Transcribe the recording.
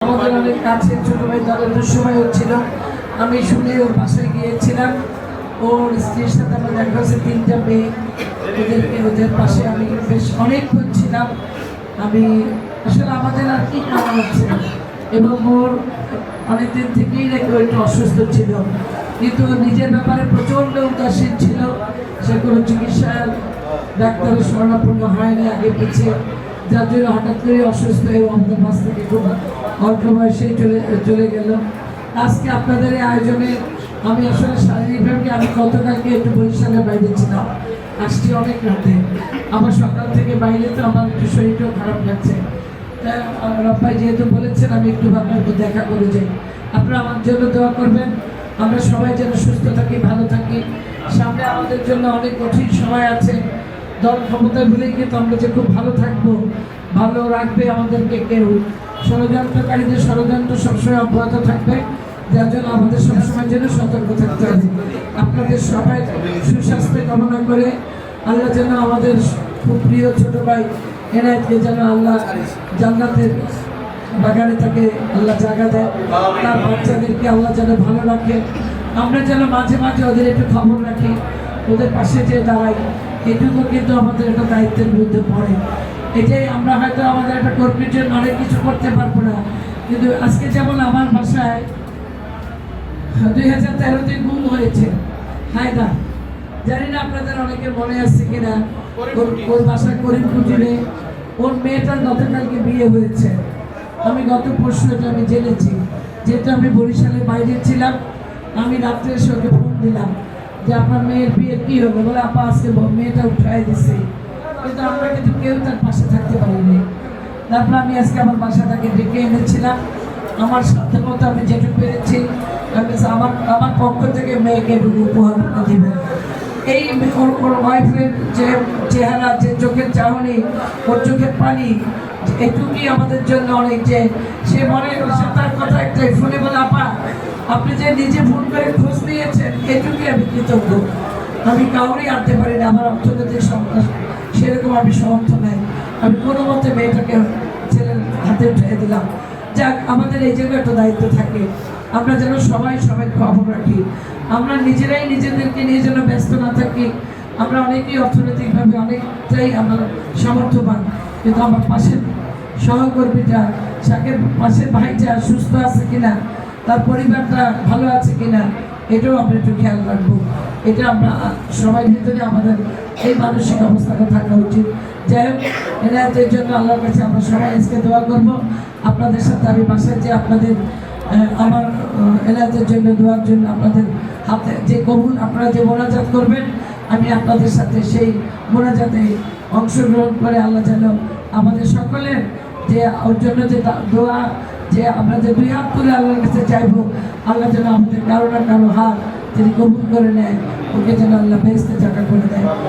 আমাদের অনেক কাছে ছোটো ভাই তাদের সময় হচ্ছিল, আমি শুনে ওর বাসায় গিয়েছিলাম। ওর স্ত্রীর সাথে আমার দেখা হচ্ছে, 3টা মেয়ে, ওদের পাশে আমি বেশ অনেকক্ষণ ছিলাম। আমি আসলে আমাদের আর কি কারণ হচ্ছে, এবং ওর অনেকদিন থেকেই নাকি একটু অসুস্থ ছিল, কিন্তু নিজের ব্যাপারে প্রচণ্ড উদাসীন ছিল। সে কোনো চিকিৎসা ডাক্তারের শরণাপন্ন হয়নি আগে পিছিয়ে, যার জন্য হঠাৎ করে অসুস্থ হয়ে আমাদের মাছ থেকে খুব অল্প বয়সেই চলে গেল। আজকে আপনাদের এই আয়োজনে আমি আসলে শারীরিকভাবে আমি গতকালকে একটু বরিশালের বাইরে ছিলাম, আসছি অনেক রাতে, আমার সকাল থেকে বাইরে, তো আমার একটু শরীরটাও খারাপ লাগছে। রব্বাই যেহেতু বলেছেন আমি একটু আপনাকে দেখা করে যাই, আপনারা আমার জন্য দোয়া করবেন, আমরা সবাই যেন সুস্থ থাকি, ভালো থাকি। সামনে আমাদের জন্য অনেক কঠিন সময় আছে, দল ক্ষমতা ভুলে কিন্তু আমরা যে খুব ভালো থাকবো, ভালো রাখবে আমাদেরকে কেউ, ষড়যন্ত্রকারীদের ষড়যন্ত্র সবসময় অব্যাহত থাকবে, যার জন্য আমাদের সবসময়ের জন্য সতর্ক থাকতে হবে। আপনাদের সবাই সুস্বাস্থ্য কামনা করে আল্লাহ যেন আমাদের খুব প্রিয় ছোট ভাই এনায়েতকে যেন আল্লাহ জান্নাতের বাগানে তাকে আল্লাহ জায়গা দেয়, তার বাচ্চাদেরকে আল্লাহ যেন ভালো রাখে। আমরা যেন মাঝে মাঝে ওদের একটু খবর রাখি, ওদের পাশে যে দাঁড়াই, এটুকু কিন্তু আমাদের একটা দায়িত্বের মধ্যে পড়ে। এটাই আমরা হয়তো আমাদের একটা কর্মীর জন্য অনেক কিছু করতে পারবো না, কিন্তু আজকে যেমন আমার বাসায় 2013-তে গুম হয়েছে হায়দার, জানি না আপনাদের অনেকের মনে আছে কিনা, ওর বাসায় করিমপুরে ওর মেয়েটার গতকালকে বিয়ে হয়েছে। আমি গত পরশু এটা আমি জেনেছি, যেহেতু আমি বরিশালের বাইরে ছিলাম। আমি রাত্রে এসে ওকে ফোন দিলাম যে আপনার মেয়ের বিয়ে কী হলো, বলে আপা আজকে মেয়েটা উঠাই দিছে, কিন্তু আমরা কিন্তু কেউ তার পাশে থাকতে পারিনি। তারপর আমি আজকে আমার বাসাটাকে ডেকে এনেছিলাম, আমার সাথে মতো আমি যেটুকু পেরেছি আমি আমার পক্ষ থেকে মেয়েকে উপহার দেবেন। এই ওর ওয়াইফের যে চেহারা, যে চোখের চাহনি, ওর চোখের পানি, এটুকুই আমাদের জন্য অনেক। যে সে মনে তার কথা একটাই, ফোনে বলে আপা আপনি যে নিজে ফোন করে খোঁজ নিয়েছেন, এটুকুই আমি কৃতজ্ঞ। আমি কাউরই আনতে পারি না, আমার অর্থনৈতিক সংখ্যা সেরকম আমি সমর্থ নাই, আমি কোনো মতে মেয়েটাকে ছেলের হাতে উঠিয়ে দিলাম। যাক, আমাদের এই জায়গায় একটা দায়িত্ব থাকে, আমরা যেন সবাই খবর রাখি, আমরা নিজেরাই নিজেদেরকে নিয়ে যেন ব্যস্ত না থাকি। আমরা অনেকেই অর্থনৈতিকভাবে অনেকটাই আমরা সামর্থ্যবান, কিন্তু আমার পাশের সহকর্মীটা, সাকের পাশের ভাইটা সুস্থ আছে কিনা, তার পরিবারটা ভালো আছে কিনা, এটাও আমরা একটু খেয়াল রাখবো। এটা আমরা সবাই ভিতরে আমাদের এই মানসিক অবস্থাটা থাকা উচিত। যাই হোক, এনায়েতের জন্য আল্লাহর কাছে আমরা সবাই আজকে দোয়া করবো। আপনাদের সাথে আমি বাসায় যে আপনাদের আমার এনায়েতের জন্য দোয়ার জন্য আপনাদের হাতে যে কবুল, আপনারা যে মোনাজাত করবেন, আমি আপনাদের সাথে সেই মোনাজাতে অংশগ্রহণ করে আল্লাহ যেন আমাদের সকলের যে ওর জন্য যে দোয়া, যে আমরা যে 2 হাত তুলে আল্লাহর কাছে চাইবো, আল্লাহ যেন আমাদের কারো না কারো হাত তিনি কবুল করে নেয়, ওকে যেন আল্লাহ বেহেশতে জায়গা করে দেয়।